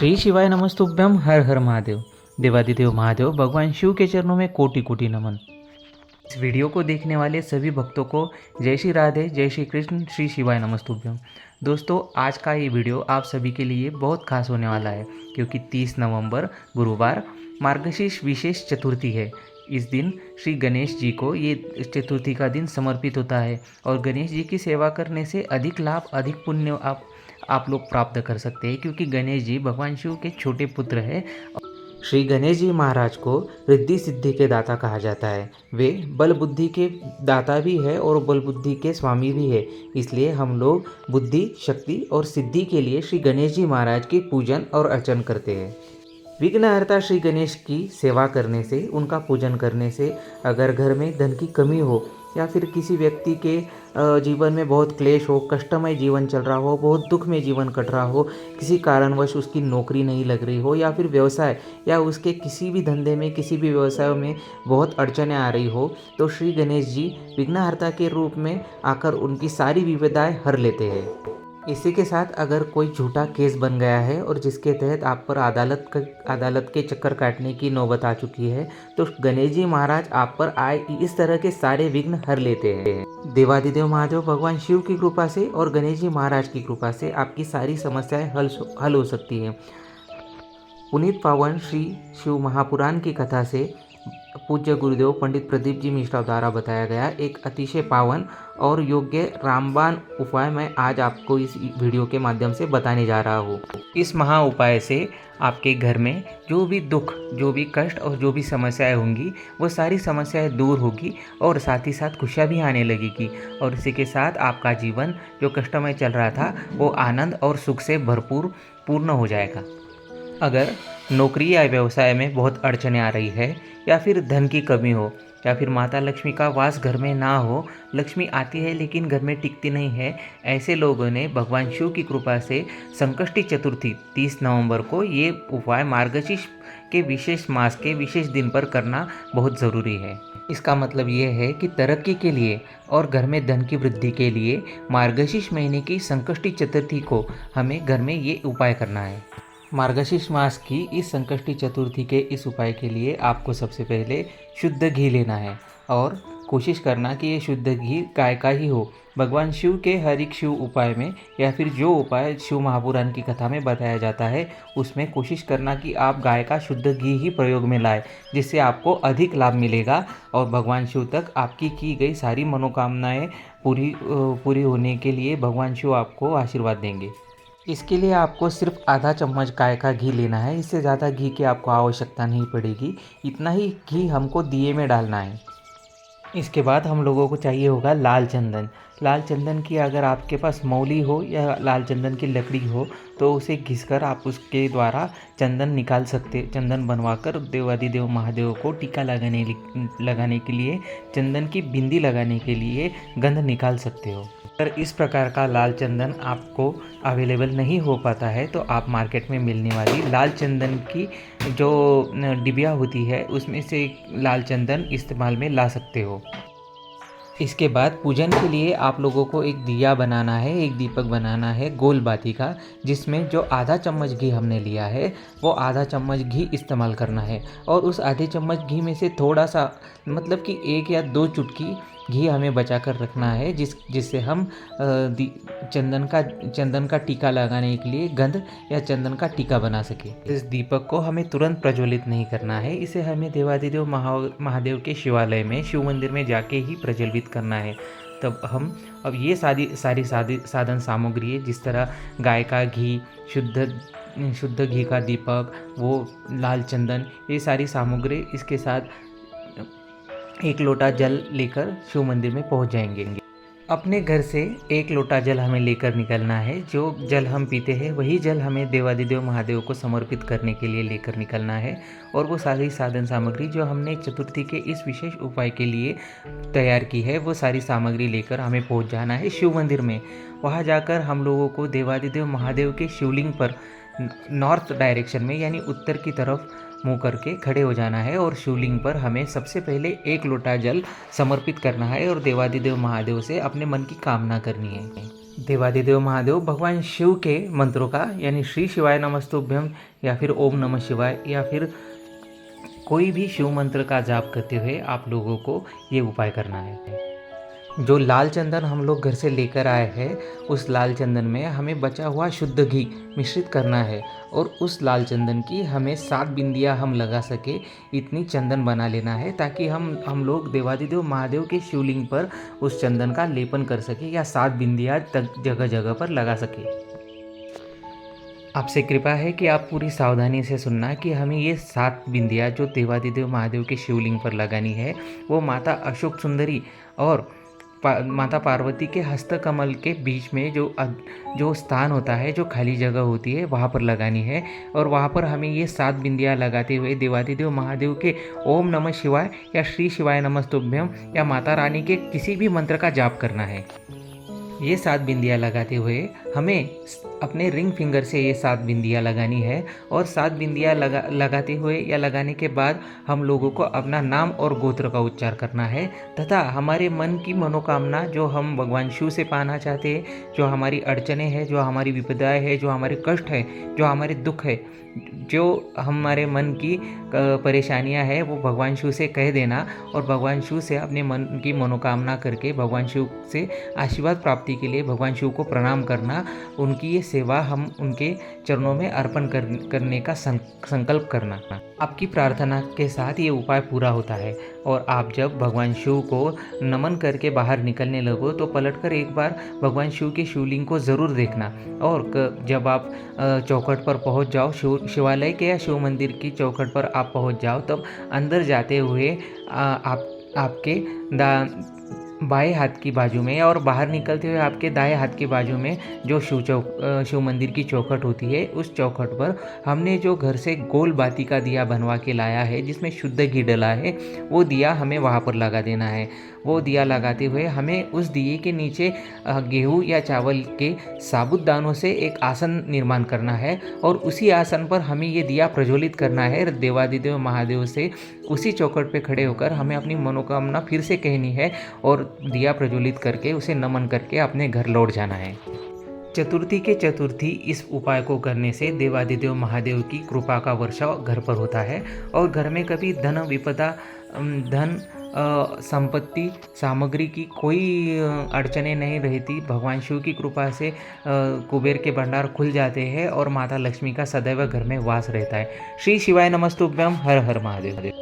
श्री शिवाय नमस्तुभ्यम। हर हर महादेव। देवादिदेव महादेव भगवान शिव के चरणों में कोटि कोटि नमन। इस वीडियो को देखने वाले सभी भक्तों को जय श्री राधे, जय श्री कृष्ण, श्री शिवाय नमस्तुभ्यम। दोस्तों, आज का ये वीडियो आप सभी के लिए बहुत खास होने वाला है, क्योंकि 30 नवंबर गुरुवार मार्गशीर्ष विशेष चतुर्थी है। इस दिन श्री गणेश जी को ये चतुर्थी का दिन समर्पित होता है और गणेश जी की सेवा करने से अधिक लाभ, अधिक पुण्य आप लोग प्राप्त कर सकते हैं, क्योंकि गणेश जी भगवान शिव के छोटे पुत्र हैं। श्री गणेश जी महाराज को रिद्धि सिद्धि के दाता कहा जाता है। वे बल बुद्धि के दाता भी है और बल बुद्धि के स्वामी भी है। इसलिए हम लोग बुद्धि, शक्ति और सिद्धि के लिए श्री गणेश जी महाराज की पूजन और अर्चन करते हैं। विघ्नहर्ता श्री गणेश की सेवा करने से, उनका पूजन करने से, अगर घर में धन की कमी हो या फिर किसी व्यक्ति के जीवन में बहुत क्लेश हो, कष्टमय जीवन चल रहा हो, बहुत दुख में जीवन कट रहा हो, किसी कारणवश उसकी नौकरी नहीं लग रही हो, या फिर व्यवसाय या उसके किसी भी धंधे में, किसी भी व्यवसाय में बहुत अड़चनें आ रही हो, तो श्री गणेश जी विघ्नहर्ता के रूप में आकर उनकी सारी विविधाएं हर लेते हैं। इसी के साथ अगर कोई झूठा केस बन गया है और जिसके तहत आप पर अदालत के चक्कर काटने की नौबत आ चुकी है, तो गणेश जी महाराज आप पर आए इस तरह के सारे विघ्न हर लेते हैं। देवादिदेव महादेव भगवान शिव की कृपा से और गणेश जी महाराज की कृपा से आपकी सारी समस्याएं हल हो सकती हैं। पुनीत पावन श्री शिव महापुराण की कथा से पूज्य गुरुदेव पंडित प्रदीप जी मिश्रा द्वारा बताया गया एक अतिशय पावन और योग्य रामबाण उपाय मैं आज आपको इस वीडियो के माध्यम से बताने जा रहा हूँ। इस महा उपाय से आपके घर में जो भी दुख, जो भी कष्ट और जो भी समस्याएं होंगी, वो सारी समस्याएं दूर होगी और साथ ही साथ खुशियाँ भी आने लगेगी। और इसी के साथ आपका जीवन जो कष्टमय चल रहा था, वो आनंद और सुख से भरपूर पूर्ण हो जाएगा। अगर नौकरी या व्यवसाय में बहुत अड़चनें आ रही है, या फिर धन की कमी हो, या फिर माता लक्ष्मी का वास घर में ना हो, लक्ष्मी आती है लेकिन घर में टिकती नहीं है, ऐसे लोगों ने भगवान शिव की कृपा से संकष्टी चतुर्थी 30 नवंबर को ये उपाय मार्गशीर्ष के विशेष मास के विशेष दिन पर करना बहुत ज़रूरी है। इसका मतलब ये है कि तरक्की के लिए और घर में धन की वृद्धि के लिए मार्गशीर्ष महीने की संकष्टी चतुर्थी को हमें घर में ये उपाय करना है। मार्गशीर्ष मास की इस संकष्टी चतुर्थी के इस उपाय के लिए आपको सबसे पहले शुद्ध घी लेना है और कोशिश करना कि ये शुद्ध घी गाय का ही हो। भगवान शिव के हर एक शिव उपाय में या फिर जो उपाय शिव महापुराण की कथा में बताया जाता है, उसमें कोशिश करना कि आप गाय का शुद्ध घी ही प्रयोग में लाएं, जिससे आपको अधिक लाभ मिलेगा और भगवान शिव तक आपकी की गई सारी मनोकामनाएं पूरी होने के लिए भगवान शिव आपको आशीर्वाद देंगे। इसके लिए आपको सिर्फ आधा चम्मच गाय का घी लेना है। इससे ज़्यादा घी की आपको आवश्यकता नहीं पड़ेगी। इतना ही घी हमको दिए में डालना है। इसके बाद हम लोगों को चाहिए होगा लाल चंदन। लाल चंदन की अगर आपके पास मौली हो या लाल चंदन की लकड़ी हो, तो उसे घिसकर आप उसके द्वारा चंदन बनवाकर देवादिदेव महादेव को टीका लगाने के लिए, चंदन की बिंदी लगाने के लिए गंध निकाल सकते हो। अगर इस प्रकार का लाल चंदन आपको अवेलेबल नहीं हो पाता है, तो आप मार्केट में मिलने वाली लाल चंदन की जो डिबिया होती है, उसमें से लाल चंदन इस्तेमाल में ला सकते हो। इसके बाद पूजन के लिए आप लोगों को एक दिया बनाना है, एक दीपक बनाना है गोल बाती का, जिसमें जो आधा चम्मच घी हमने लिया है वो आधा चम्मच घी इस्तेमाल करना है। और उस आधे चम्मच घी में से थोड़ा सा, मतलब कि 1 या 2 चुटकी घी हमें बचा कर रखना है, जिससे हम चंदन का टीका लगाने के लिए गंध या चंदन का टीका बना सके। इस दीपक को हमें तुरंत प्रज्वलित नहीं करना है, इसे हमें देवादिदेव महादेव के शिवालय में, शिव मंदिर में जाके ही प्रज्वलित करना है। तब हम अब ये सारी साधन सामग्री है, जिस तरह गाय का घी, शुद्ध घी का दीपक, वो लाल चंदन, ये सारी सामग्री, इसके साथ 1 लोटा जल लेकर शिव मंदिर में पहुंच जाएंगे। अपने घर से 1 लोटा जल हमें लेकर निकलना है। जो जल हम पीते हैं वही जल हमें देवादिदेव महादेव को समर्पित करने के लिए लेकर निकलना है। और वो सारी साधन सामग्री जो हमने चतुर्थी के इस विशेष उपाय के लिए तैयार की है, वो सारी सामग्री लेकर हमें पहुंच जाना है शिव मंदिर में। वहाँ जाकर हम लोगों को देवादिदेव महादेव के शिवलिंग पर नॉर्थ डायरेक्शन में, यानी उत्तर की तरफ मुँह करके खड़े हो जाना है और शिवलिंग पर हमें सबसे पहले 1 लोटा जल समर्पित करना है और देवादिदेव महादेव से अपने मन की कामना करनी है। देवादिदेव महादेव भगवान शिव के मंत्रों का यानी श्री शिवाय नमस्तुभ्यम या फिर ओम नमः शिवाय या फिर कोई भी शिव मंत्र का जाप करते हुए आप लोगों को ये उपाय करना है। जो लाल चंदन हम लोग घर से लेकर आए हैं उस लाल चंदन में हमें बचा हुआ शुद्ध घी मिश्रित करना है और उस लाल चंदन की हमें 7 बिंदियां हम लगा सके इतनी चंदन बना लेना है, ताकि हम लोग देवादिदेव महादेव के शिवलिंग पर उस चंदन का लेपन कर सके या 7 बिंदियां तक जगह जगह पर लगा सके। आपसे कृपा है कि आप पूरी सावधानी से सुनना कि हमें ये 7 बिंदियां जो देवादिदेव महादेव के शिवलिंग पर लगानी है वो माता अशोक सुंदरी और माता पार्वती के हस्तकमल के बीच में जो स्थान होता है, जो खाली जगह होती है वहाँ पर लगानी है। और वहाँ पर हमें ये 7 बिंदियाँ लगाते हुए देवादिदेव महादेव के ओम नमः शिवाय या श्री शिवाय नमस्तुभ्यम या माता रानी के किसी भी मंत्र का जाप करना है। ये 7 बिंदियाँ लगाते हुए हमें अपने रिंग फिंगर से ये 7 बिंदियाँ लगानी है और 7 बिंदियाँ लगाते हुए या लगाने के बाद हम लोगों को अपना नाम और गोत्र का उच्चार करना है तथा हमारे मन की मनोकामना जो हम भगवान शिव से पाना चाहते हैं, जो हमारी अड़चने हैं, जो हमारी विपदाएं हैं, जो हमारे कष्ट है, जो हमारे दुख है, जो हमारे मन की परेशानियां हैं वो भगवान शिव से कह देना और भगवान शिव से अपने मन की मनोकामना करके भगवान शिव से आशीर्वाद प्राप्ति के लिए भगवान शिव को प्रणाम करना, उनकी ये सेवा हम उनके चरणों में अर्पण करने का संकल्प करना। आपकी प्रार्थना के साथ ये उपाय पूरा होता है और आप जब भगवान शिव को नमन करके बाहर निकलने लगो तो पलटकर एक बार भगवान शिव के शिवलिंग को ज़रूर देखना। और जब आप चौखट पर पहुंच जाओ, शिवालय के या शिव मंदिर की चौखट पर आप पहुंच जाओ, तब अंदर जाते हुए आपके बाएं हाथ की बाजू में और बाहर निकलते हुए आपके दाएं हाथ की बाजू में जो शिव मंदिर की चौखट होती है, उस चौखट पर हमने जो घर से गोल बाती का दिया बनवा के लाया है जिसमें शुद्ध घी डला है, वो दिया हमें वहाँ पर लगा देना है। वो दिया लगाते हुए हमें उस दिए के नीचे गेहूँ या चावल के साबुत दानों से एक आसन निर्माण करना है और उसी आसन पर हमें ये दिया प्रज्वलित करना है। देवादिदेव महादेव से उसी चौखट पे खड़े होकर हमें अपनी मनोकामना फिर से कहनी है और दिया प्रज्वलित करके उसे नमन करके अपने घर लौट जाना है। चतुर्थी के चतुर्थी इस उपाय को करने से देवादिदेव महादेव की कृपा का वर्षाव घर पर होता है और घर में कभी धन विपदा, धन संपत्ति, सामग्री की कोई अड़चने नहीं रहती। भगवान शिव की कृपा से कुबेर के भंडार खुल जाते हैं और माता लक्ष्मी का सदैव घर में वास रहता है। श्री शिवाय नमस्तुभ्यम। हर हर महादेव।